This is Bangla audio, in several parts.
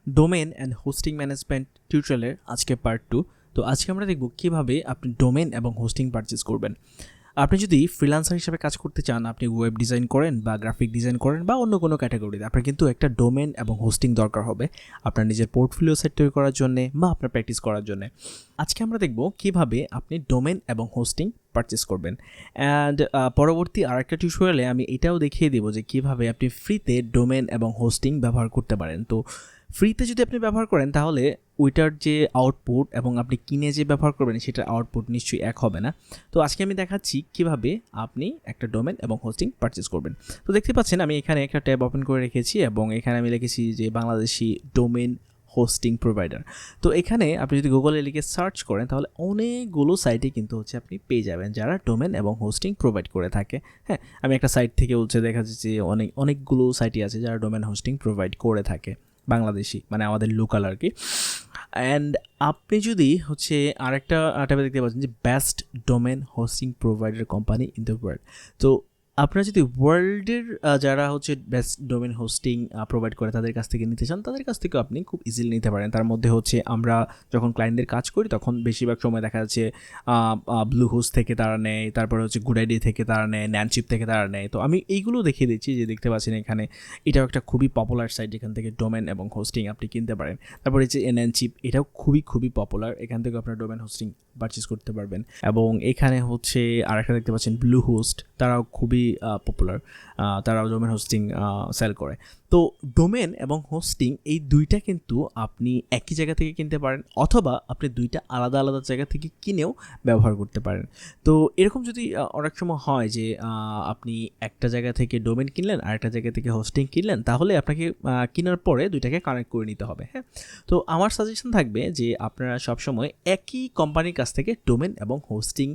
ডোমেন অ্যান্ড হোস্টিং ম্যানেজমেন্ট টিউটোরিয়ালের আজকে পার্ট 2। তো আজকে আমরা দেখব কীভাবে আপনি ডোমেন এবং হোস্টিং পারচেজ করবেন। আপনি যদি ফ্রিল্যান্সার হিসেবে কাজ করতে চান, আপনি ওয়েব ডিজাইন করেন বা গ্রাফিক ডিজাইন করেন বা অন্য কোনো ক্যাটাগরিতে, আপনার কিন্তু একটা ডোমেন এবং হোস্টিং দরকার হবে আপনার নিজের পোর্টফোলিও সেট তৈরি করার জন্য বা আপনার প্র্যাকটিস করার জন্য। আজকে আমরা দেখব কীভাবে আপনি ডোমেন এবং হোস্টিং পারচেস করবেন। অ্যান্ড পরবর্তী আরেকটা টিউটোরিয়ালে আমি এটাও দেখিয়ে দেবো যে কীভাবে আপনি ফ্রিতে ডোমেন এবং হোস্টিং ব্যবহার করতে পারেন। তো ফ্রিতে যদি আপনি ব্যবহার করেন তাহলে ওইটার যে আউটপুট এবং আপনি কিনে যে ব্যবহার করবেন সেটার আউটপুট নিশ্চয়ই এক হবে না। তো আজকে আমি দেখাচ্ছি কিভাবে আপনি একটা ডোমেন এবং হোস্টিং পারচেস করবেন। তো দেখতে পাচ্ছেন আমি এখানে একটা ট্যাব ওপেন করে রেখেছি এবং এখানে আমি লিখেছি যে বাংলাদেশি ডোমেন হোস্টিং প্রোভাইডার। তো এখানে আপনি যদি গুগলে লিখে সার্চ করেন তাহলে অনেকগুলো সাইটে কিন্তু আপনি পেয়ে যাবেন যারা ডোমেন এবং হোস্টিং প্রোভাইড করে থাকে। হ্যাঁ, আমি একটা সাইট থেকে দেখা যাচ্ছে যে অনেকগুলো সাইটই আছে যারা ডোমেন হোস্টিং প্রোভাইড করে থাকে, বাংলাদেশি মানে আমাদের লোকাল আর কি। অ্যান্ড আপনি যদি আরেকটা ট্যাবে দেখতে পাচ্ছেন যে best domain hosting provider company in the world. তো আপনারা যদি ওয়ার্ল্ডের যারা বেস্ট ডোমেন হোস্টিং প্রোভাইড করে তাদের কাছ থেকে নিতে চান, তাদের কাছ থেকেও আপনি খুব ইজিলি নিতে পারেন। তার মধ্যে আমরা যখন ক্লায়েন্টদের কাজ করি তখন বেশিরভাগ সময় দেখা যাচ্ছে ব্লু হোস্ট থেকে তারা নেয়, তারপরে গুড আইডিয়া থেকে তারা নেয়, ন্যানচিপ থেকে তারা নেয়। তো আমি এইগুলো দেখিয়ে দিচ্ছি যে দেখতে পাচ্ছেন এখানে এটাও একটা খুবই পপুলার সাইট যেখান থেকে ডোমেন এবং হোস্টিং আপনি কিনতে পারেন। তারপরে ন্যানচিপ, এটাও খুবই পপুলার, এখান থেকে আপনার ডোমেন হোস্টিং পারচেস করতে পারবেন। এবং এখানে আরেকটা দেখতে পাচ্ছেন ব্লু হোস্ট, তারাও খুবই পপুলার, তারাও ডোমেন হোস্টিং সেল করে। তো ডোমেন এবং হোস্টিং এই দুইটা কিন্তু আপনি একই জায়গা থেকে কিনতে পারেন অথবা আপনি দুইটা আলাদা আলাদা জায়গা থেকে কিনেও ব্যবহার করতে পারেন। তো এরকম যদি অনেক সময় হয় যে আপনি একটা জায়গা থেকে ডোমেন কিনলেন আর একটা জায়গা থেকে হোস্টিং কিনলেন, তাহলে আপনাকে কেনার পরে দুইটাকে কানেক্ট করে নিতে হবে। হ্যাঁ, তো আমার সাজেশন থাকবে যে আপনারা সবসময় একই কোম্পানির কাছ থেকে ডোমেন এবং হোস্টিং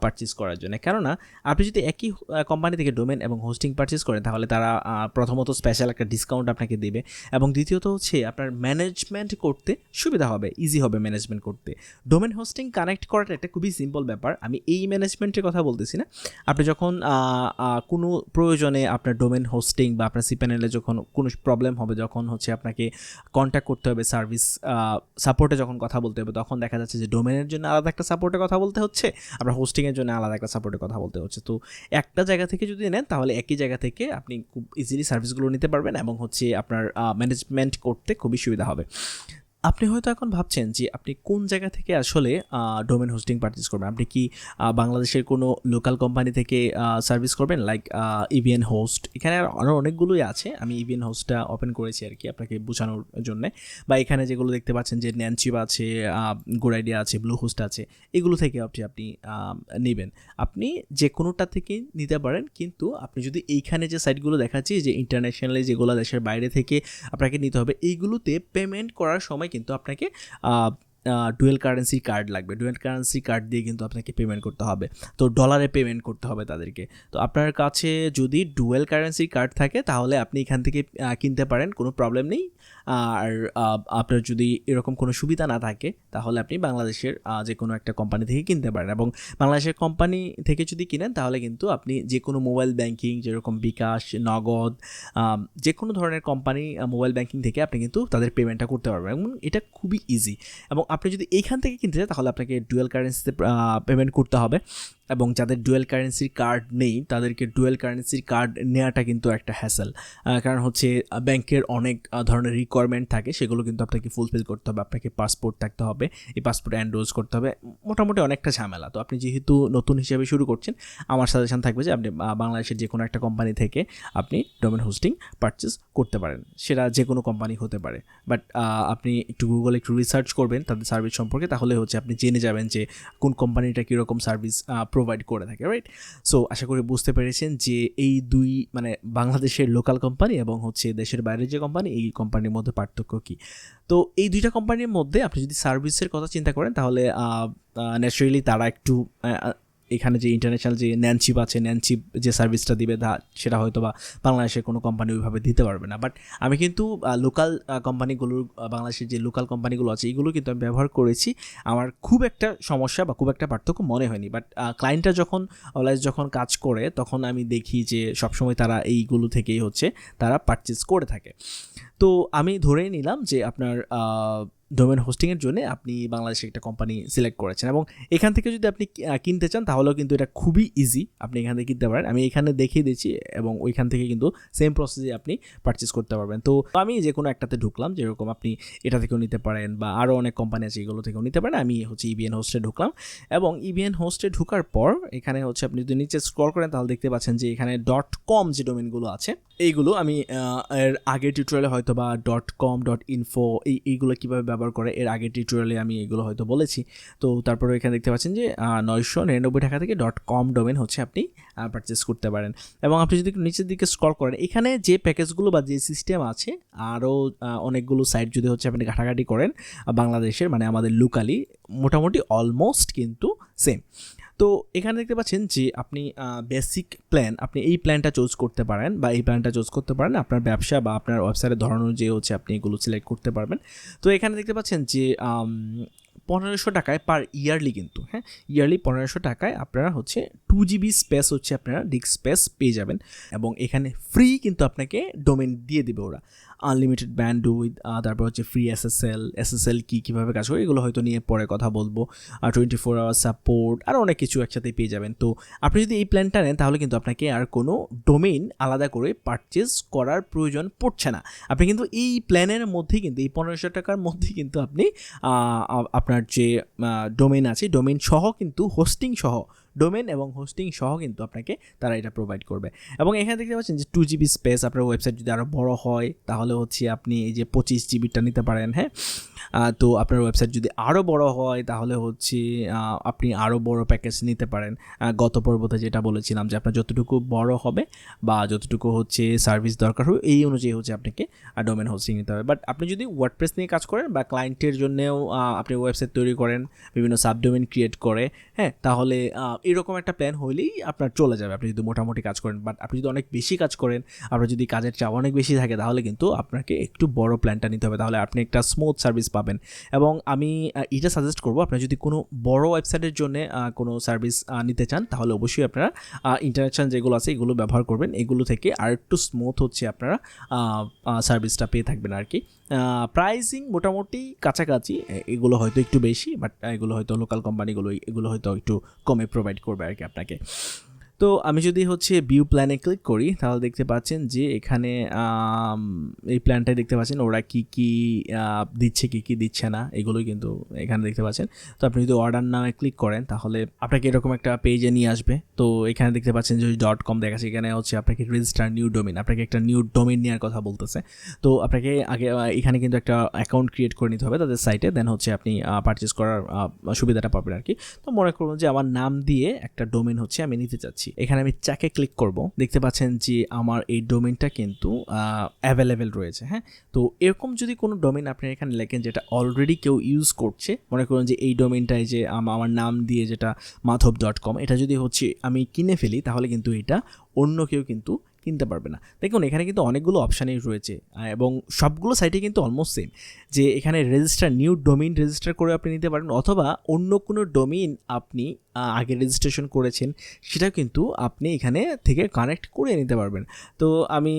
পারচেস করার জন্য। কেননা আপনি যদি একই কোম্পানি থেকে ডোমেন এবং হোস্টিং পারচেস করেন তাহলে তারা প্রথমত স্পেশাল একটা ডিসকাউন্ট আপনাকে দেবে এবং দ্বিতীয়ত আপনার ম্যানেজমেন্ট করতে সুবিধা হবে, ইজি হবে ম্যানেজমেন্ট করতে। ডোমেন হোস্টিং কানেক্ট করাটা একটা খুবই সিম্পল ব্যাপার, আমি এই ম্যানেজমেন্টের কথা বলতেছি না। আপনি যখন কোনো প্রয়োজনে আপনার ডোমেন হোস্টিং বা আপনার সিপ্যানেলে যখন কোনো প্রবলেম হবে, যখন আপনাকে কন্ট্যাক্ট করতে হবে সার্ভিস সাপোর্টে, যখন কথা বলতে হবে, তখন দেখা যাচ্ছে যে ডোমেনের জন্য আলাদা একটা সাপোর্টে কথা বলতে হচ্ছে, আপনার হোস্টিংয়ের জন্য আলাদা একটা সাপোর্টে কথা বলতে হচ্ছে। তো একটা জায়গা থেকে যদি নেন তাহলে একই জায়গা থেকে আপনি খুব ইজিলি সার্ভিসগুলো নিতে পারবেন এবং আপনার ম্যানেজমেন্ট করতে খুবই সুবিধা হবে। আপনি হয়তো এখন ভাবছেন যে আপনি কোন জায়গা থেকে আসলে ডোমেন হোস্টিং পারচেস করবেন। আপনি কি বাংলাদেশের কোনো লোকাল কোম্পানি থেকে সার্ভিস করবেন, লাইক ইভিএন হোস্ট? এখানে আরও অনেকগুলোই আছে, আমি ইভিএন হোস্টটা ওপেন করেছি আর কি আপনাকে বোঝানোর জন্যে। বা এখানে যেগুলো দেখতে পাচ্ছেন যে ন্যানচিপ আছে, গুড আইডিয়া আছে, ব্লু হোস্ট আছে, এগুলো থেকে আপনি নেবেন। আপনি যে কোনোটা থেকে নিতে পারেন, কিন্তু আপনি যদি এইখানে যে সাইটগুলো দেখাচ্ছি যে ইন্টারন্যাশনালি যেগুলো দেশের বাইরে থেকে আপনাকে নিতে হবে, এইগুলোতে পেমেন্ট করার সময় কিন্তু আপনাকে ডুয়েল কারেন্সি কার্ড লাগবে। ডুয়েল কারেন্সি কার্ড দিয়ে কিন্তু আপনাকে পেমেন্ট করতে হবে, তো ডলারে পেমেন্ট করতে হবে তাদেরকে। তো আপনার কাছে যদি ডুয়েল কারেন্সি কার্ড থাকে তাহলে আপনি এখান থেকে কিনতে পারেন, কোনো প্রবলেম নেই। আর আপনার যদি এরকম কোনো সুবিধা না থাকে তাহলে আপনি বাংলাদেশের যে কোনো একটা কোম্পানি থেকে কিনতে পারেন। এবং বাংলাদেশের কোম্পানি থেকে যদি কিনেন তাহলে কিন্তু আপনি যে কোনো মোবাইল ব্যাংকিং, যেরকম বিকাশ, নগদ, যে কোনো ধরনের কোম্পানি মোবাইল ব্যাংকিং থেকে আপনি কিন্তু তাদের পেমেন্টটা করতে পারবেন এবং এটা খুবই ইজি। এবং আপনি যদি এইখান থেকে কিনতে চান তাহলে আপনাকে ডুয়েল কারেন্সিতে পেমেন্ট করতে হবে। এবং যাদের ডুয়েল কারেন্সির কার্ড নেই তাদেরকে ডুয়েল কারেন্সির কার্ড নেওয়াটা কিন্তু একটা হ্যাসেল, কারণ ব্যাংকের অনেক ধরনের রিকোয়ারমেন্ট থাকে, সেগুলো কিন্তু আপনাকে ফুলফিল করতে হবে। আপনাকে পাসপোর্ট থাকতে হবে, এই পাসপোর্ট এনরোজ করতে হবে, মোটামুটি অনেকটা ঝামেলা। তো আপনি যেহেতু নতুন হিসেবে শুরু করছেন, আমার সাজেশন থাকবে যে আপনি বাংলাদেশের যে কোনো একটা কোম্পানি থেকে আপনি ডোমেন হোস্টিং পারচেস করতে পারেন, সেটা যে কোনো কোম্পানি হতে পারে। বাট আপনি গুগলে একটু রিসার্চ করবেন তাদের সার্ভিস সম্পর্কে, তাহলে আপনি জেনে যাবেন যে কোন কোম্পানিটা কীরকম সার্ভিস প্রোভাইড করে থাকে, রাইট? সো আশা করি বুঝতে পেরেছেন যে এই দুই মানে বাংলাদেশের লোকাল কোম্পানি এবং দেশের বাইরের যে কোম্পানি, এই কোম্পানির মধ্যে পার্থক্য কী। তো এই দুইটা কোম্পানির মধ্যে আপনি যদি সার্ভিসের কথা চিন্তা করেন তাহলে ন্যাচারালি তারা একটু এখানে যে ইন্টারন্যাশনাল যে ন্যানচিপ আছে, ন্যানচিপ যে সার্ভিসটা দিবে সেটা হয়তো বা বাংলাদেশের কোনো কোম্পানি ওইভাবে দিতে পারবে না। বাট আমি কিন্তু লোকাল কোম্পানিগুলোর, বাংলাদেশের যে লোকাল কোম্পানিগুলো আছে এইগুলো কিন্তু আমি ব্যবহার করেছি, আমার খুব একটা সমস্যা বা খুব একটা পার্থক্য মনে হয়নি। বাট ক্লায়েন্টরা যখন কাজ করে তখন আমি দেখি যে সবসময় তারা এইগুলো থেকেই তারা পারচেস করে থাকে। তো আমি ধরেই নিলাম যে আপনার ডোমেন হোস্টিংয়ের জন্য আপনি বাংলাদেশে একটা কোম্পানি সিলেক্ট করেছেন এবং এখান থেকে যদি আপনি কিনতে চান তাহলেও কিন্তু এটা খুবই ইজি, আপনি এখান থেকে কিনতে পারেন। আমি এখানে দেখিয়ে দিচ্ছি এবং ওইখান থেকে কিন্তু সেম প্রসেসে আপনি পারচেস করতে পারবেন। তো আমি যে কোনো একটাতে ঢুকলাম, যেরকম আপনি এটা থেকেও নিতে পারেন বা আরও অনেক কোম্পানি আছে এগুলো থেকেও নিতে পারেন। আমি হচ্ছে ইবিএন হোস্টে ঢুকলাম এবং ইবিএন হোস্টে ঢোকার পর এখানে হচ্ছে আপনি যদি নিচে স্ক্রল করেন তাহলে দেখতে পাচ্ছেন যে এখানে .com যে ডোমেনগুলো আছে এইগুলো আমি এর আগের টিউটোরিয়ালে হয়তো বা .com .info এইগুলো কীভাবে ব্যবহার করে এর আগের টিউটোরিয়ালে আমি এগুলো হয়তো বলেছি। তো তারপরে এখানে দেখতে পাচ্ছেন যে 999 টাকা থেকে .com ডোমেন হচ্ছে আপনি পারচেস করতে পারেন। এবং আপনি যদি নিচের দিকে স্ক্রল করেন এখানে যে প্যাকেজগুলো বা যে সিস্টেম আছে আরও অনেকগুলো সাইট যদি হচ্ছে আপনি ঘাটাঘাটি করেন বাংলাদেশের, মানে আমাদের লোকালি মোটামুটি অলমোস্ট কিন্তু সেম। তো এখানে দেখতে পাচ্ছেন যে আপনি বেসিক প্ল্যান, আপনি এই প্ল্যানটা চুজ করতে পারেন বা এই প্ল্যানটা চুজ করতে পারেন আপনার ব্যবসা বা আপনার ওয়েবসাইটের ধরন অনুযায়ী হচ্ছে আপনি এগুলো সিলেক্ট করতে পারবেন। তো এখানে দেখতে পাচ্ছেন যে 1500 টাকায় পার ইয়ারলি, কিন্তু হ্যাঁ ইয়ারলি 1500 টাকায় আপনারা হচ্ছে 2 GB স্পেস হচ্ছে আপনারা ডিস্ক স্পেস পেয়ে যাবেন এবং এখানে ফ্রি কিন্তু আপনাকে ডোমেন দিয়ে দেবে ওরা, আনলিমিটেড ব্যান্ডউইথ, তারপর হচ্ছে ফ্রি এসএসএল কীভাবে কাজ করে এগুলো হয়তো নিয়ে পরে কথা বলবো, 24 আওয়ার সাপোর্ট আর অনেক কিছু একসাথে পেয়ে যাবেন। তো আপনি যদি এই প্ল্যানটা নেন তাহলে কিন্তু আপনাকে আর কোনো ডোমেইন আলাদা করে পারচেজ করার প্রয়োজন পড়ছে না। আপনি কিন্তু এই প্ল্যানের মধ্যেই কিন্তু এই 1500 টাকার মধ্যেই কিন্তু আপনি আপনার যে ডোমেইন আছে ডোমেইন সহ কিন্তু হোস্টিং সহ, ডোমেন এবং হোস্টিং সহ কিন্তু আপনাকে তারা এটা প্রোভাইড করবে। এবং এখানে দেখতে পাচ্ছেন যে 2 GB স্পেস, আপনার ওয়েবসাইট যদি আরও বড় হয় তাহলে হচ্ছে আপনি এই যে 25 GBটা নিতে পারেন। হ্যাঁ, তো আপনার ওয়েবসাইট যদি আরও বড় হয় তাহলে হচ্ছে আপনি আরও বড় প্যাকেজ নিতে পারেন। গত পর্বতে যেটা বলেছিলাম যে আপনার যতটুকু বড় হবে বা যতটুকু হচ্ছে সার্ভিস দরকার হবে এই অনুযায়ী হচ্ছে আপনাকে ডোমেন হোস্টিং নিতে হবে। বাট আপনি যদি ওয়ার্ডপ্রেস নিয়ে কাজ করেন বা ক্লায়েন্টের জন্যেও আপনি ওয়েবসাইট তৈরি করেন, বিভিন্ন সাবডোমেন ক্রিয়েট করে, হ্যাঁ, তাহলে এরকম একটা প্ল্যান হলেই আপনার চলে যাবে আপনি যদি মোটামুটি কাজ করেন। বাট আপনি যদি অনেক বেশি কাজ করেন, আপনার যদি কাজের চাপ অনেক বেশি থাকে তাহলে কিন্তু আপনাকে একটু বড় প্ল্যানটা নিতে হবে, তাহলে আপনি একটা স্মুথ সার্ভিস পাবেন। এবং আমি এটা সাজেস্ট করবো, আপনার যদি কোনো বড় ওয়েবসাইটের জন্য কোনো সার্ভিস নিতে চান তাহলে অবশ্যই আপনারা ইন্টারনেশন যেগুলো আছে এগুলো ব্যবহার করবেন, এগুলো থেকে আর একটু স্মুথ হচ্ছে আপনারা সার্ভিসটা পেয়ে থাকবেন আর কি। প্রাইসিং মোটামুটি কাছাকাছি, এগুলো হয়তো একটু বেশি, বাট এগুলো হয়তো লোকাল কোম্পানিগুলো এগুলো হয়তো একটু কমে প্রোভাইড করবে আর কি আপনাকে। তো আমি যদি হচ্ছে ভিউ প্ল্যানে ক্লিক করি তাহলে দেখতে পাচ্ছেন যে এখানে এই প্ল্যানটাই দেখতে পাচ্ছেন ওরা কি কি দিচ্ছে কি কি দিচ্ছে না এগুলোই কিন্তু এখানে দেখতে পাচ্ছেন। তো আপনি যদি অর্ডার নামে ক্লিক করেন তাহলে আপনাকে এরকম একটা পেজে নিয়ে আসবে। তো এখানে দেখতে পাচ্ছেন যে .com দেখাচ্ছে, এখানে হচ্ছে আপনাকে রেজিস্টার নিউ ডোমেন, আপনাকে একটা নিউ ডোমেন নেওয়ার কথা বলতেছে। তো আপনাকে আগে এখানে কিন্তু একটা অ্যাকাউন্ট ক্রিয়েট করে নিতে হবে তাদের সাইটে, দেন হচ্ছে আপনি পারচেস করার সুবিধাটা পাবেন আর কি। তো মনে করুন যে আমার নাম দিয়ে একটা ডোমেন হচ্ছে আমি নিতে চাচ্ছি, এখানে আমি চাকে ক্লিক করব, দেখতে পাচ্ছেন যে আমার এই ডোমেনটা কিন্তু অ্যাভেলেবেল রয়েছে। হ্যাঁ, তো এরকম যদি কোনো ডোমেন আপনি এখানে লেখেন যেটা অলরেডি কেউ ইউজ করছে, মনে করুন যে এই ডোমেনটাই যে আমার নাম দিয়ে যেটা madhob.com, এটা যদি হচ্ছে আমি কিনে ফেলি তাহলে কিন্তু এটা অন্য কেউ কিন্তু কিনতে পারবে না। দেখুন এখানে কিন্তু অনেকগুলো অপশানই রয়েছে এবং সবগুলো সাইটে কিন্তু অলমোস্ট সেম, যে এখানে রেজিস্টার নিউ ডোমেইন রেজিস্টার করে আপনি নিতে পারেন, অথবা অন্য কোনো ডোমেইন আপনি আগে রেজিস্ট্রেশন করেছেন সেটা কিন্তু আপনি এখানে থেকে কানেক্ট করে নিতে পারবেন। তো আমি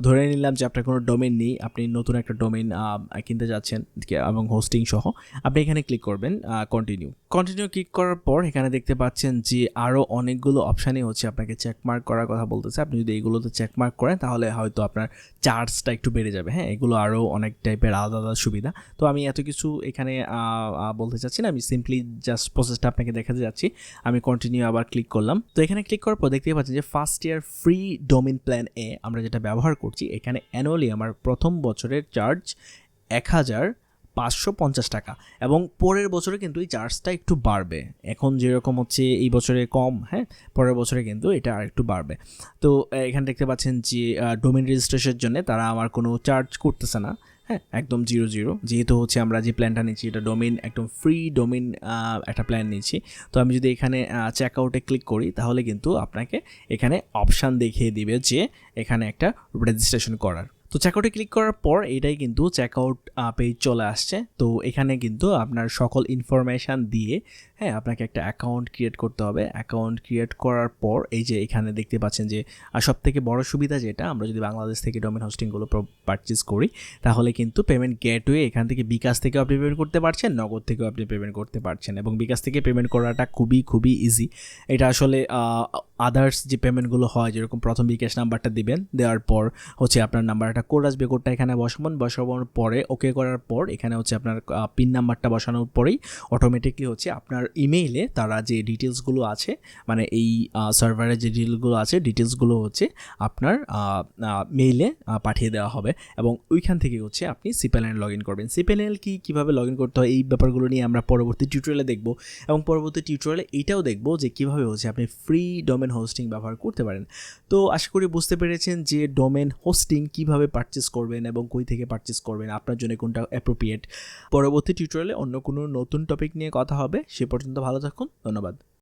ধরে নিলাম যে আপনার কোনো ডোমেইন নেই, আপনি নতুন একটা ডোমেইন কিনতে যাচ্ছেন এবং হোস্টিং সহ, আপনি এখানে ক্লিক করবেন কন্টিনিউ ক্লিক করার পর এখানে দেখতে পাচ্ছেন যে আরও অনেকগুলো অপশানই হচ্ছে আপনাকে চেকমার্ক করার কথা বলতেছে। আপনি যদি এগুলোতে চেকমার্ক করেন তাহলে হয়তো আপনার চার্জটা একটু বেড়ে যাবে। হ্যাঁ, এগুলো আরও অনেক টাইপের আলাদা আলাদা সুবিধা। তো আমি এত কিছু এখানে বলতে চাচ্ছি না, আমি সিম্পলি জাস্ট প্রসেসটা আপনাকে দেখাতে যাচ্ছি। আমি কন্টিনিউ আবার ক্লিক করলাম। তো এখানে ক্লিক করার পর দেখতে পাচ্ছেন যে first year free domain plan এ আমরা যেটা ব্যবহার করছি, এখানে অ্যানুয়ালি আমার প্রথম বছরের চার্জ 1550 টাকা এবং পরের বছরে কিন্তু এই চার্জটা একটু বাড়বে। এখন যেরকম হচ্ছে এই বছরে কম, হ্যাঁ, পরের বছরে কিন্তু এটা আর একটু বাড়বে। তো এখানে দেখতে পাচ্ছেন যে ডোমেইন রেজিস্ট্রেশনের জন্য তারা আমার কোনো চার্জ করতেছে না। হ্যাঁ, একদম 0 যেহেতু হচ্ছে আমরা যে প্ল্যানটা নিচ্ছি এটা ডোমেইন একদম ফ্রি ডোমেইন একটা প্ল্যান নিচ্ছি। তো আমি যদি এখানে চেক আউটে ক্লিক করি তাহলে কিন্তু আপনাকে এখানে অপশান দেখিয়ে দিবে যে এখানে একটা রেজিস্ট্রেশন করার। তো চেকআউটে ক্লিক করার পর এটাই কিন্তু চেকআউট পেজ চলে আসছে। তো এখানে কিন্তু আপনার সকল ইনফরমেশান দিয়ে, হ্যাঁ, আপনাকে একটা অ্যাকাউন্ট ক্রিয়েট করতে হবে। অ্যাকাউন্ট ক্রিয়েট করার পর এই যে এখানে দেখতে পাচ্ছেন যে সবথেকে বড় সুবিধা যেটা, আমরা যদি বাংলাদেশ থেকে ডোমেন হোস্টিংগুলো পারচেজ করি তাহলে কিন্তু পেমেন্ট গেটওয়ে এখান থেকে বিকাশ থেকেও আপনি পেমেন্ট করতে পারছেন, নগদ থেকেও আপনি পেমেন্ট করতে পারছেন, এবং বিকাশ থেকে পেমেন্ট করাটা খুবই ইজি। এটা আসলে আদার্স যে পেমেন্টগুলো হয় যেরকম প্রথম বিকাশ নাম্বারটা দিবেন, দেওয়ার পর হচ্ছে আপনার নাম্বার একটা কোড আসবে, কোডটা এখানে বসানোর পরে ওকে করার পর এখানে হচ্ছে আপনার পিন নাম্বারটা বসানোর পরেই অটোমেটিকলি হচ্ছে আপনার ইমেইলে তারা যে ডিটেলসগুলো আছে, মানে এই সার্ভারের যে ডিটেলসগুলো আছে, ডিটেলসগুলো হচ্ছে আপনার মেইলে পাঠিয়ে দেওয়া হবে, এবং ওইখান থেকে হচ্ছে আপনি সিপিএলএন লগ ইন করবেন। সিপিএলএন কীভাবে লগ ইন করতে হয় এই ব্যাপারগুলো নিয়ে আমরা পরবর্তী টিউটোরিয়ালে দেখব, এবং পরবর্তী টিউটোরিয়ালে এটাও দেখব যে কীভাবে হচ্ছে আপনি ফ্রি ডোমেন হোস্টিং ব্যবহার করতে পারেন। তো আশা করি বুঝতে পেরেছেন যে ডোমেন হোস্টিং কীভাবে পারচেস করবেন এবং কই থেকে পারচেস করবেন, আপনার জন্য কোনটা অ্যাপ্রোপ্রিয়েট। পরবর্তী টিউটোরিয়ালে অন্য কোনো নতুন টপিক নিয়ে কথা হবে। সে পর্যন্ত ভালো থাকুন, ধন্যবাদ।